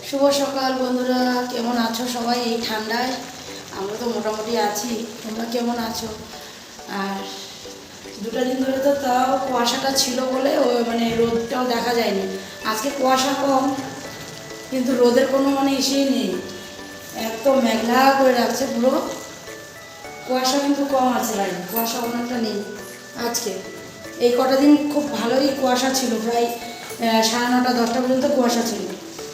শুভ সকাল বন্ধুরা, কেমন আছো সবাই এই ঠান্ডায়? আমরা তো মোটামুটি আছি, তোমরা কেমন আছো? আর দুটো দিন ধরে তো তাও কুয়াশাটা ছিল বলে মানে রোদটাও দেখা যায়নি। আজকে কুয়াশা কম, কিন্তু রোদের কোনো মানে ইসেই নেই, এত মেঘলা করে রাখছে পুরো। কুয়াশা কিন্তু কম আছে, ভাই কুয়াশা অনেকটা নেই আজকে। এই কটা দিন খুব ভালোই কুয়াশা ছিল, প্রায় 9:30-10টা পর্যন্ত কুয়াশা ছিল।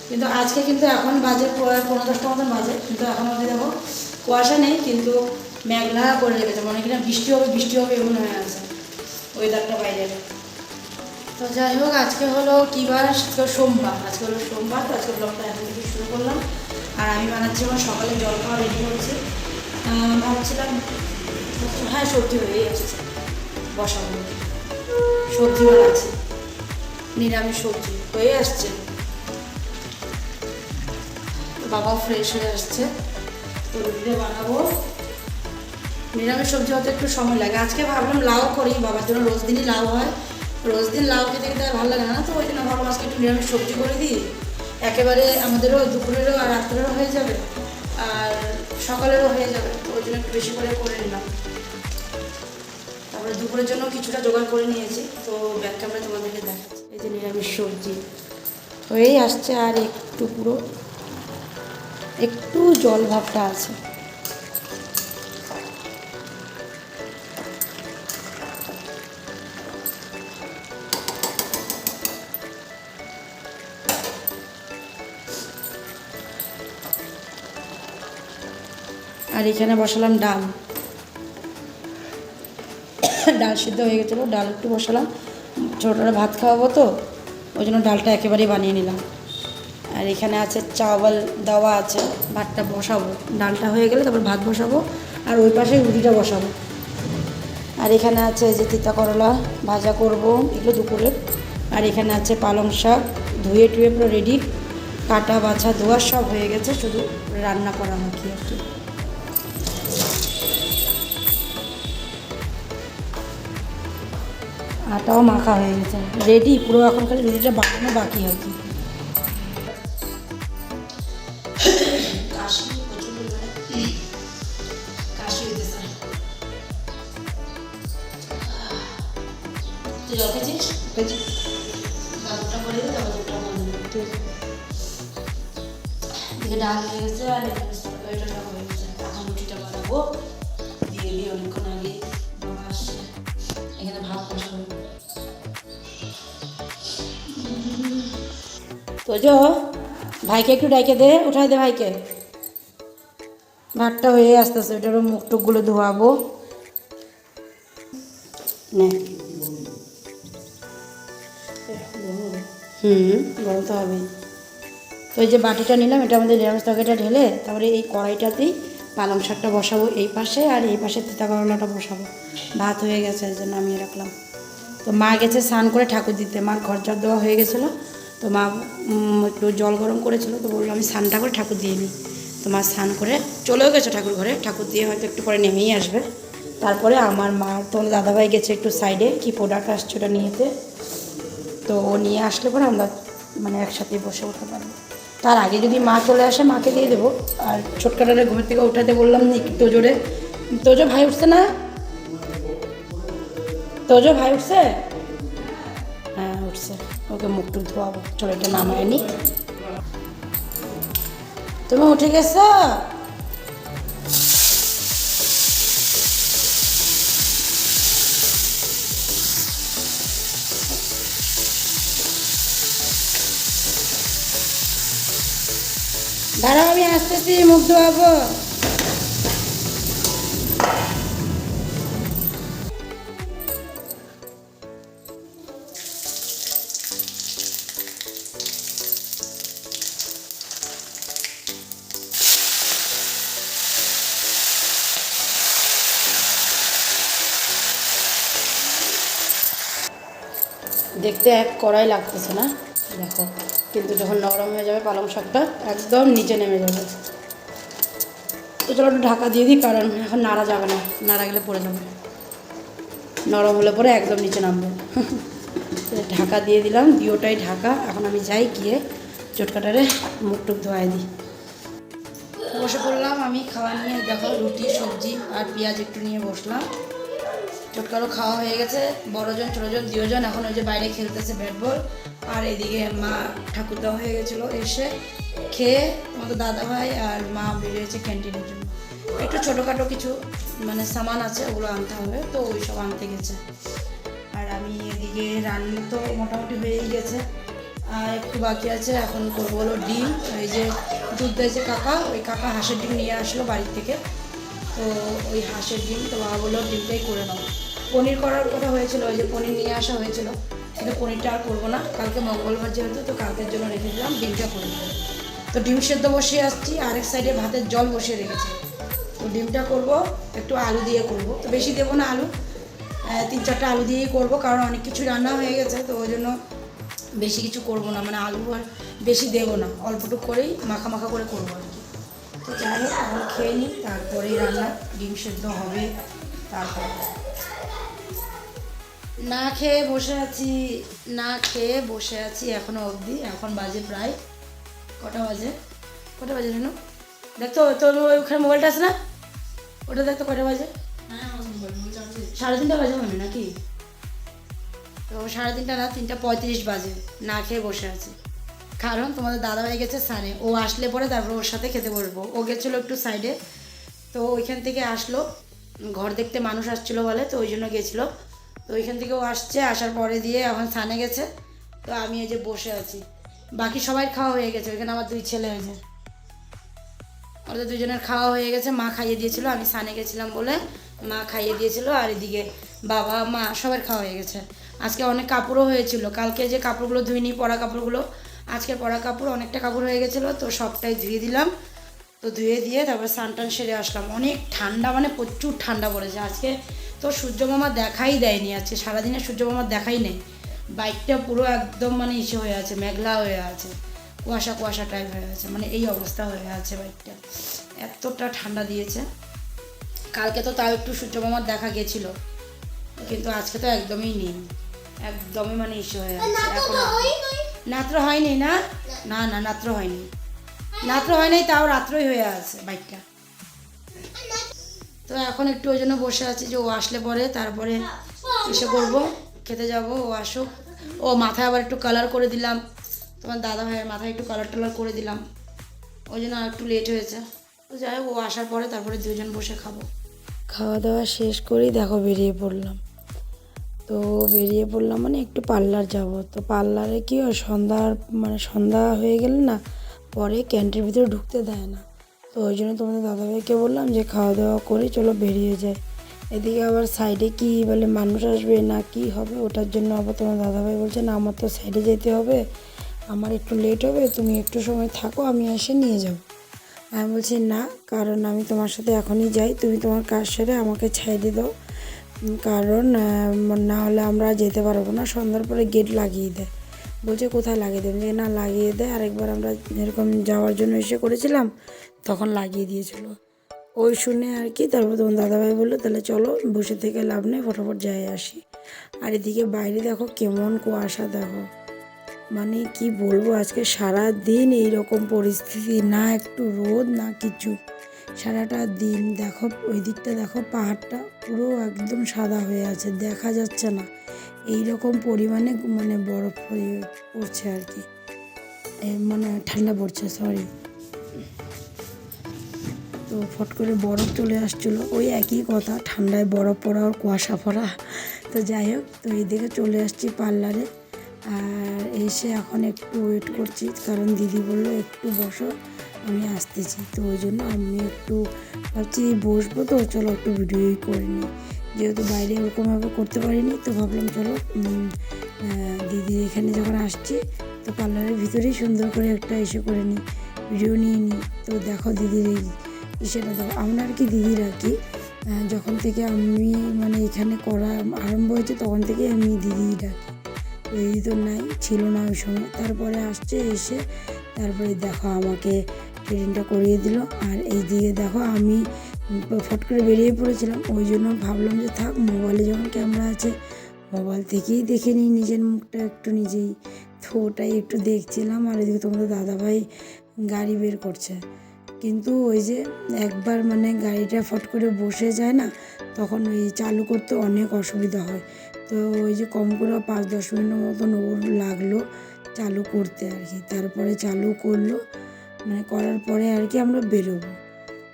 কিন্তু আজকে কিন্তু এখন বাজে 9:45 মতন বাজে, কিন্তু এখন অবধি দেখো কুয়াশা নেই, কিন্তু মেঘলা করে রেখেছে, মনে কিনা বৃষ্টি হবে বৃষ্টি হবে এমন হয়ে আছে ওয়েদারটা বাইরে। তো যাই হোক, আজকে হলো কী বার? আজকে সোমবার, আজকে হলো সোমবার। তো আজকে ব্লগটা এখন থেকে শুরু করলাম। আর আমি বানাচ্ছি আমার সকালে জল খাওয়া রেডি করছি। ভাবছিলাম হ্যাঁ সবজি হয়েই আসছে, বসাবো সবজি বানাচ্ছি, নিরামিষ সবজি হয়ে আসছে। বাবাও ফ্রেশ হয়ে আসছে, তো রুটিটা বানাবো। নিরামিষ সবজি হতে একটু সময় লাগে। আজকে ভাবলাম লাউ করি, বাবার জন্য রোজ দিনই লাউ হয়, রোজ দিন লাউ খেতে খেতে ভালো লাগে না, তো ওই জন্য ভাবলাম আজকে একটু নিরামিষ সবজি করে দিই, একেবারে আমাদেরও দুপুরেরও আর রাত্রেরও হয়ে যাবে, আর সকালেরও হয়ে যাবে। তো ওই জন্য একটু বেশি করে নিলাম। তারপরে দুপুরের জন্য কিছুটা জোগাড় করে নিয়েছি, তো ব্যাক ক্যামেরা তোমাদেরকে দেখাচ্ছি। এই যে নিরামিষ সবজি হয়েই আসছে, আর একটু পুরো একটু জল ভাবটা আছে। আর এখানে বসালাম ডাল, ডাল সিদ্ধ হয়ে গেছিলো, ডাল একটু বসালাম, ছোটোরা ভাত খাওয়াবো তো ওই জন্য ডালটা একেবারেই বানিয়ে নিলাম। আর এখানে আছে চাওয়াল দেওয়া আছে, ভাতটা বসাবো, ডালটা হয়ে গেলে তারপর ভাত বসাবো, আর ওই পাশে রুটিটা বসাবো। আর এখানে আছে যে তিতা করলা ভাজা করব, এগুলো দুপুরে। আর এখানে আছে পালং শাক, ধুয়ে টুয়ে পুরো রেডি, কাটা বাছা ধোয়া সব হয়ে গেছে, শুধু রান্না করা বাকি আর কি। আটাও মাখা হয়ে গেছে, রেডি পুরো, এখন খালি রুটিটা বানানো বাকি আর কি। তুই জল খেয়েছিস? ডালটা করে দিই, তারপর দুধটা বানিয়ে দেবো। ঠিক আছে, এদিকে ডাল হয়ে গেছে, আর তরকারিটা হয়ে গেছে। এখন রুটিটা বানাবো, দিয়ে দিয়ে অনেকক্ষণ আগে বাবা আসছে, এখানে ভাত বসাবো। তো যো ভাইকে একটু ডাইকে দে, উঠাই দে ভাইকে। ভাতটা হয়ে আসতেছে, ওটারও মুখ টুকগুলো ধোয়াবো। নে গরম তো হবেই। তো এই যে বাটিটা নিলাম, এটা আমাদের নিরামিষ তরকারিটা ঢেলে, তারপরে এই কড়াইটাতেই পালং শাকটা বসাবো এই পাশে, আর এই পাশে তিতা করলাটা বসাবো। ভাত হয়ে গেছে, এই যে নামিয়ে রাখলাম। তো মা গেছে স্নান করে ঠাকুর দিতে, মার ঘর ঝাড় দেওয়া হয়ে গেছিলো, তো মা একটু জল গরম করেছিল, তো বললো আমি স্নানটা করে ঠাকুর দিয়ে নিই। তো মা স্নান করে চলেও গেছে ঠাকুর ঘরে, ঠাকুর দিয়ে হয়তো একটু পরে নেমেই আসবে। তারপরে আমার মা তোমার দাদাভাই গেছে একটু সাইডে, কি প্রোডাক্ট আসছে ওটা নিয়েতে, তো ও নিয়ে আসলে পরে আমরা মানে একসাথে বসে উঠতে পারবো। তার আগে যদি মা চলে আসে মাকে দিয়ে দেবো। আর ছোটকাটারে ঘুমের থেকে উঠাতে বললাম নি, তোজোরে, তোজো ভাই উঠছে না? তোজো ভাই উঠছে? হ্যাঁ উঠছে, ওকে মুখ টুক ধোয়াবো। চলো এটা নামায় নি। তুমি উঠে গেছো? দাঁড়াও আমি আসতেছি, মুখ ধোয়াবো। দেখতে এক কড়াই লাগতেছে না দেখো, কিন্তু যখন নরম হয়ে যাবে পালং শাকটা একদম নিচে নেমে যাবে। তো চলো একটু ঢাকা দিয়ে দিই, কারণ এখন নাড়া যাবে না, নাড়া গেলে পড়ে যাবে। নরম হলে পরে একদম নিচে নামবে। ঢাকা দিয়ে দিলাম, দিওটাই ঢাকা। এখন আমি যাই, গিয়ে চটকাটারে মুখ টুক ধোয়াই দিই। বসে পড়লাম আমি খাওয়া নিয়ে, দেখো রুটি সবজি আর পেঁয়াজ একটু নিয়ে বসলাম। চটকারও খাওয়া হয়ে গেছে, বড়জন ছোটোজন দুজন এখন ওই যে বাইরে খেলতেছে ব্যাট বল। আর এদিকে মা ঠাকুরদা হয়ে গেছিলো, এসে খেয়ে আমাদের দাদা ভাই আর মা বেরিয়েছে ক্যান্টিনের জন্য। একটু ছোটোখাটো কিছু মানে সামান আছে, ওগুলো আনতে হবে, তো ওই সব আনতে গেছে। আর আমি এদিকে রান্না তো মোটামুটি হয়েই গেছে, আর একটু বাকি আছে। এখন করবো হলো ডিম। ওই যে দুধ দিয়েছে কাকা, ওই কাকা হাঁসের ডিম নিয়ে আসলো বাড়ির থেকে, তো ওই হাঁসের ডিম তো বাবা বললো ডিমটাই করে নাও। পনির করার কথা হয়েছিল, ওই যে পনির নিয়ে আসা হয়েছিল, কিন্তু পনিরটা আর করবো না, কালকে মঙ্গলবার যেহেতু, তো কালকের জন্য রেখে দিলাম, ডিমটা করে দেবো। তো ডিম সেদ্ধ বসিয়ে আসছি, আরেক সাইডে ভাতের জল বসিয়ে রেখেছি। তো ডিমটা করব একটু আলু দিয়ে করব, তো বেশি দেবো না আলু, 3-4টা আলু দিয়েই করব, কারণ অনেক কিছু রান্না হয়ে গেছে, তো ওই জন্য বেশি কিছু করব না, মানে আলু আর বেশি দেবো না, অল্পটুকু করেই মাখা মাখা করে করবো আর কি। তো যাই হোক এখন খেয়ে নিই, তারপরেই রান্না, ডিম সেদ্ধ হবে। তারপর না খেয়ে বসে আছি, না খেয়ে বসে আছি এখনও অবধি। এখন বাজে প্রায় কটা বাজে জানো? দেখতো তোর ওখানে মোবাইলটা আছে না, ওটা দেখতো কটা বাজে? 3:30 বাজে মনে নাকি? তো 3:30 না, 3:35 বাজে। না খেয়ে বসে আছি, কারণ তোমাদের দাদা হয়ে গেছে সানে, ও আসলে পরে তারপর ওর সাথে খেতে বসবো। ও গেছিলো একটু সাইডে, তো ওইখান থেকে আসলো, ঘর দেখতে মানুষ আসছিলো বলে, তো ওই জন্য গেছিলো। তো ওইখান থেকে ও আসছে, আসার পরে দিয়ে এখন সানে গেছে, তো আমি এই যে বসে আছি। বাকি সবাই খাওয়া হয়ে গেছে, ওইখানে আমার 2 ছেলে হয়েছে, ওদের 2জনের খাওয়া হয়ে গেছে। মা খাইয়ে দিয়েছিল, আমি সানে গেছিলাম বলে মা খাইয়ে দিয়েছিল। আর এদিকে বাবা মা সবার খাওয়া হয়ে গেছে। আজকে অনেক কাপড়ও হয়েছিল, কালকে যে কাপড়গুলো ধুইনি পরা কাপড়গুলো, আজকে পরা কাপড় অনেকটা কাপড় হয়ে গেছিলো, তো সবটাই ধুয়ে দিলাম। তো ধুয়ে দিয়ে তারপর স্নান টান সেরে আসলাম। অনেক ঠান্ডা, মানে প্রচুর ঠান্ডা পড়েছে আজকে। তো সূর্য মামা দেখাই দেয়নি আজকে, সারাদিনে সূর্য মামা দেখাই নেই। বাইকটা পুরো একদম মানে ইসে হয়ে আছে, মেঘলা হয়ে আছে, কুয়াশা কুয়াশা টাইপ হয়ে আছে, মানে এই অবস্থা হয়ে আছে বাইকটা, এতটা ঠান্ডা দিয়েছে। কালকে তো তাও একটু সূর্য মামার দেখা গেছিল, কিন্তু আজকে তো একদমই নেই, একদমই মানে ইসে হয়ে আছে। এখন রাত্র হয়নি না, না না রাত্র হয়নি, রাত্র হয় নাই, তাও রাত্রই হয়ে আছে বাইকটা। তো এখন একটু ওই জন্য বসে আছি যে ও আসলে পরে তারপরে এসে করবো, খেতে যাব। ও আসুক, ও মাথায় আবার একটু কালার করে দিলাম, তোমার দাদা ভাইয়ের মাথায় একটু কালার টালার করে দিলাম, ওই জন্য আর একটু লেট হয়েছে। তো যাই হোক ও আসার পরে তারপরে 2জন বসে খাবো। খাওয়া দাওয়া শেষ করেই দেখো বেরিয়ে পড়লাম। তো বেরিয়ে পড়লাম মানে একটু পার্লার যাব। তো পার্লারে কি হয়, সন্ধ্যা হয়ে গেলে না পরে ক্যান্টিনের ভিতরে ঢুকতে দেয় না, তো ওই জন্য তোমাদের দাদাভাইকে বললাম যে খাওয়া দাওয়া করে চলো বেরিয়ে যায়। এদিকে আবার সাইডে কি বলে মানুষ আসবে না কি হবে, ওটার জন্য আবার তোমার দাদাভাই বলছে না আমার তো সাইডে যেতে হবে, আমার একটু লেট হবে, তুমি একটু সময় থাকো, আমি এসে নিয়ে যাব। আমি বলছি না, কারণ আমি তোমার সাথে এখনই যাই, তুমি তোমার কাজ সেরে আমাকে ছেড়ে দাও, কারণ না হলে আমরা যেতে পারবো না, সন্ধ্যার পরে গেট লাগিয়ে দেয়। বলছে কোথায় লাগিয়ে দেবে, যে না লাগিয়ে দেয়, আরেকবার আমরা এরকম যাওয়ার জন্য এসে করেছিলাম তখন লাগিয়ে দিয়েছিল। ওই শুনে আর কি, তারপর তোমার দাদাভাই বললো তাহলে চলো, বসে থেকে লাভ নেই, ফটাফট যাই আসি। আর এদিকে বাইরে দেখো কেমন কুয়াশা, দেখো মানে কি বলবো, আজকে সারা দিন এইরকম পরিস্থিতি, না একটু রোদ না কিছু, সারাটা দিন। দেখো ওই দিকটা দেখো, পাহাড়টা পুরো একদম সাদা হয়ে আছে, দেখা যাচ্ছে না, এই রকম পরিমাণে মানে বরফ পড়ছে আর কি, মানে ঠান্ডা পড়ছে, সরি। তো ফট করে বরফ চলে আসছিলো, ওই একই কথা, ঠান্ডায় বরফ পড়া আর কুয়াশা পড়া। তো যাই হোক, তো এইদিকে চলে আসছি পার্লারে, আর এসে এখন একটু ওয়েট করছি, কারণ দিদি বললো একটু বসো আমি আসতেছি, তো ওই জন্য আমি একটু ভাবছি বসবো, তো চলো একটু ভিডিওই করে নিই, যেহেতু বাইরে ওরকমভাবে করতে পারিনি, তো ভাবলাম চলো দিদি এখানে যখন আসছি তো পার্লারের ভিতরেই সুন্দর করে একটা এসে করে নিই, ভিডিও নিয়ে নিই। তো দেখো দিদির এই সেটা দেখো, আমরা আর কি দিদির আর কি যখন থেকে আমি মানে এখানে করা আরম্ভ হয়েছে তখন থেকে আমি দিদিই ডাকি, দিদি তো নাই, ছিল না ওই সময়, তারপরে আসছে, এসে তারপরে দেখো আমাকে ট্রেনিংটা করিয়ে দিল। আর এই দিকে দেখো আমি ফট করে বেরিয়ে পড়েছিলাম, ওই জন্য ভাবলাম যে থাক, মোবাইলে যখন ক্যামেরা আছে মোবাইল থেকেই দেখে নিই নিজের মুখটা একটু নিজেই, তো তো ওটাই একটু দেখছিলাম। আর এদিকে তোমাদের দাদাভাই গাড়ি বের করছে, কিন্তু ওই যে একবার মানে গাড়িটা ফট করে বসে যায় না, তখন ওই চালু করতে অনেক অসুবিধা হয়। তো ওই যে কম করে 5-10 মিনিটের মতন ওর লাগলো চালু করতে আর কি। তারপরে চালু করলো, মানে করার পরে আর কি আমরা বেরোবো।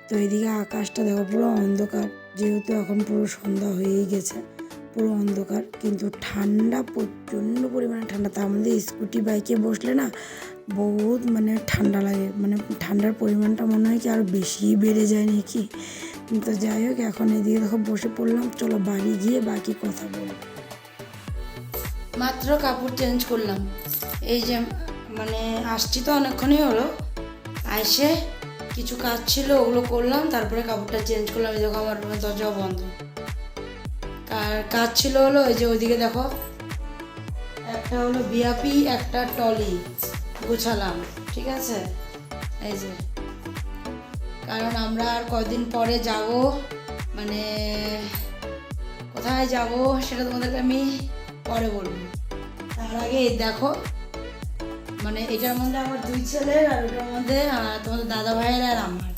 তো এদিকে আকাশটা দেখো পুরো অন্ধকার, যেহেতু এখন পুরো সন্ধ্যা হয়েই গেছে, পুরো অন্ধকার, কিন্তু ঠান্ডা, প্রচণ্ড পরিমাণে ঠান্ডা। তার মধ্যে স্কুটি বাইকে বসলে না বহুত মানে ঠান্ডা লাগে, মানে ঠান্ডার পরিমাণটা মনে হয় কি আরও বেশিই বেড়ে যায় নাকি। তো যাই হোক, এখন এদিকে দেখো বসে পড়লাম, চলো বাড়ি গিয়ে বাকি কথা বলবো। মাত্র কাপড় চেঞ্জ করলাম, এই যে মানে আসছি তো অনেকক্ষণই হলো, এসে কিছু কাজ ছিল ওগুলো করলাম, তারপরে কাপড়টা চেঞ্জ করলাম। এই দেখো আমার রুমের দরজাও বন্ধ। আর কাজ ছিল হলো ওই যে ওইদিকে দেখো, একটা হলো বিয়াপি, একটা টলি গোছালাম, ঠিক আছে। এই যে কারণ আমরা আর কয়দিন পরে যাব, মানে কোথায় যাব সেটা তোমাদেরকে আমি পরে বলবো। তার আগে দেখো, মানে এটার মধ্যে আমার 2 ছেলের, আর ওটার মধ্যে তোমাদের দাদা ভাইয়ের আর আমার।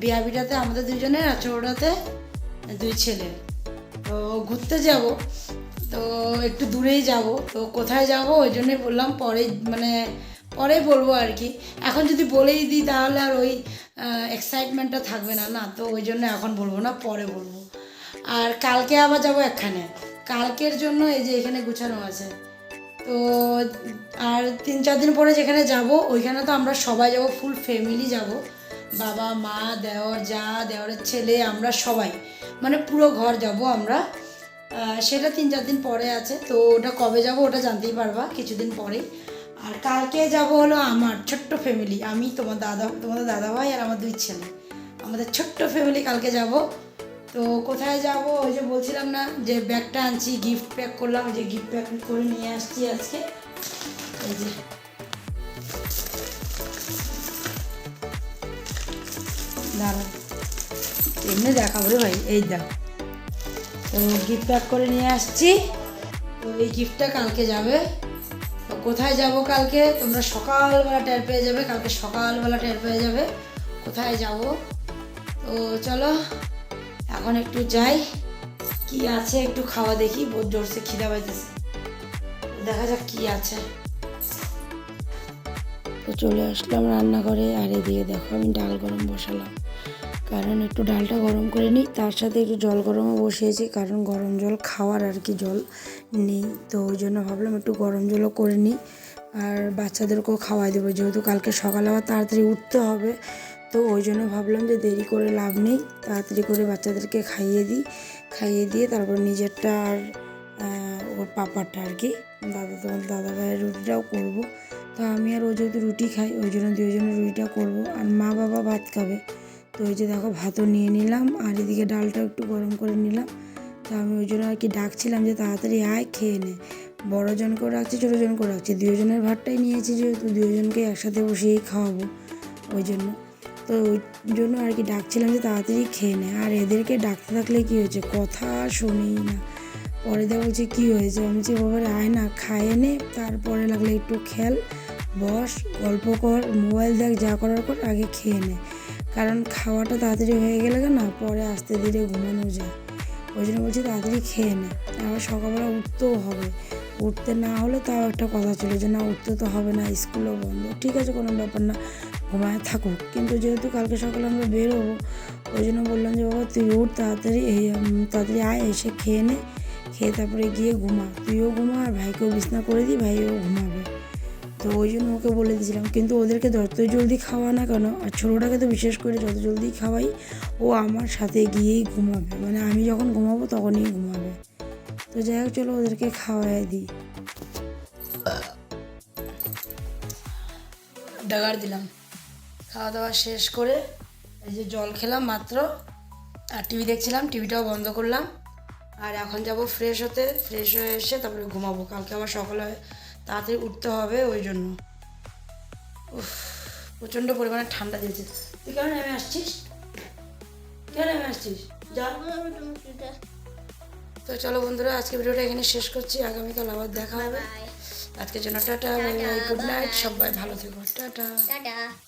বিয়াপিটাতে আমাদের 2জনের, আর ছোটোটাতে 2 ছেলের। তো ঘুরতে যাব, তো একটু দূরেই যাব, তো কোথায় যাব ওই জন্যই বললাম পরে, মানে পরেই বলবো আর কি। এখন যদি বলেই দিই তাহলে আর ওই এক্সাইটমেন্টটা থাকবে না, না, তো ওই জন্য এখন বলবো না, পরে বলবো। আর কালকে আবার যাব এখানে, কালকের জন্য এই যে এখানে গুছানো আছে। তো আর 3-4 দিন পরে যেখানে যাব ওইখানে তো আমরা সবাই যাব, ফুল ফ্যামিলি যাব, বাবা মা দেওর যা, দেওরের ছেলে, আমরা সবাই, মানে পুরো ঘর যাব আমরা। সেটা 3-4 দিন পরে আছে, তো ওটা কবে যাব ওটা জানতেই পারবা কিছুদিন পরেই। আর কালকে যাব হলো আমার ছোট্ট ফ্যামিলি, আমি তোমাদের দাদা ভাই আর আমার 2 ছেলে, আমাদের ছোট্ট ফ্যামিলি কালকে যাব। তো কোথায় যাব ওই যে বলছিলাম না যে ব্যাগটা আনছি, গিফট প্যাক করলাম, ওই যে গিফট প্যাক করে নিয়ে আসছি আজকে। এই যে দাঁড়া, এমনি দেখাবো রে ভাই, এই দেখ, তো গিফট প্যাক করে নিয়ে আসছি। তো এই গিফটটা কালকে যাবে। তো কোথায় যাব কালকে তোমরা সকালবেলা টের পেয়ে যাবে, কালকে সকালবেলা টের পেয়ে যাবে কোথায় যাব। তো চলো এখন একটু যাই, কি আছে একটু খাওয়া দেখি, বহুত জোরসে খিদা পাইতেছে, দেখা যাক কি আছে। তো চলে আসলাম রান্নাঘরে, আর এদিকে দেখো আমি ডাল গরম বসালাম, কারণ একটু ডালটা গরম করে নিই, তার সাথে একটু জল গরমও বসিয়েছি, কারণ গরম জল খাওয়ার আর কি জল নেই, তো ওই জন্য ভাবলাম একটু গরম জলও করে নিই, আর বাচ্চাদেরকেও খাওয়াই দেবো, যেহেতু কালকে সকালে আবার তাড়াতাড়ি উঠতে হবে। তো ওই জন্য ভাবলাম যে দেরি করে লাভ নেই, তাড়াতাড়ি করে বাচ্চাদেরকে খাইয়ে দিই, খাইয়ে দিয়ে তারপর নিজেরটা আর ওর পাপারটা আর কি, তোমার দাদা ভাইয়ের রুটিটাও করবো। তো আমি আর ও যেহেতু রুটি খাই ওই জন্য 2জনের রুটিটা করবো, আর মা বাবা ভাত খাবে। তো ওই যে দেখো ভাতও নিয়ে নিলাম, আর এদিকে ডালটাও একটু গরম করে নিলাম। তো আমি ওই জন্য আর কি ডাকছিলাম যে তাড়াতাড়ি আয় খেয়ে নে, বড় জনকেও রাখছি ছোটো জনকেও রাখছি, 2জনের ভাতটাই নিয়েছি, যেহেতু 2জনকে একসাথে বসিয়েই খাওয়াবো ওই জন্য। তো ওই জন্য আর কি ডাকছিলাম যে তাড়াতাড়ি খেয়ে নেয়। আর এদেরকে ডাকতে থাকলে কী হয়েছে, কথা শোনেই না। পরে দেখ বলছে কী হয়েছে, আমি বলছি বাবারে আয় না, খাইয়ে নে, তারপরে লাগলে একটু খেল, বস, গল্প কর, মোবাইল দেখ, যা করার কর, আগে খেয়ে নে। কারণ খাওয়াটা তাড়াতাড়ি হয়ে গেলে না পরে আস্তে ধীরে ঘুমানো যায়, ওই জন্য বলছি তাড়াতাড়ি খেয়ে নে। আবার সকালবেলা উঠতেও হবে, উঠতে না হলে তাও একটা কথা ছিল যে না উঠতে তো হবে না, স্কুলও বন্ধ, ঠিক আছে কোনো ব্যাপার না, ঘুমায় থাকুক, কিন্তু যেহেতু কালকে সকালে আমরা বেরোবো ওই জন্য বললাম যে বাবা তুই উঠ তাড়াতাড়ি, তাড়াতাড়ি আয়, এসে খেয়ে নে, খেয়ে তারপরে গিয়ে ঘুমা, তুইও ঘুমা, আর ভাইকেও বিছনা করে দিই, ভাইও ঘুমাবে। তো ওই জন্য ওকে বলে দিয়েছিলাম, কিন্তু ওদেরকে যত জলদি খাওয়া না কেন, আর ছোটোটাকে তো বিশেষ করে যত জলদি খাওয়াই ও আমার সাথে গিয়েই ঘুমাবে, মানে আমি যখন ঘুমাবো তখনই ঘুমাবে। তো যাই হোক চলো ওদেরকে খাওয়াই দিই। ডাগার দিলাম, খাওয়া দাওয়া শেষ করে এই যে জল খেলাম মাত্র, আর টিভি দেখছিলাম, টিভিটাও বন্ধ করলাম। আর এখন যাব ফ্রেশ হতে, ফ্রেশ হয়ে এসে তারপরে ঘুমাবো, কালকে আবার সকালে তাড়াতাড়ি উঠতে হবে ওই জন্য। প্রচণ্ড পরিমাণে ঠান্ডা দিয়েছে। তুই কেন নেমে আসছিস, কেন নেমে আসছিস, যা। তো চলো বন্ধুরা, আজকে ভিডিওটা এখানে শেষ করছি, আগামীকাল আবার দেখা হবে। আজকের জন্য tata, bye bye, tata, good night, bye. সবাই ভালো থেকো, টাটা। টাটা।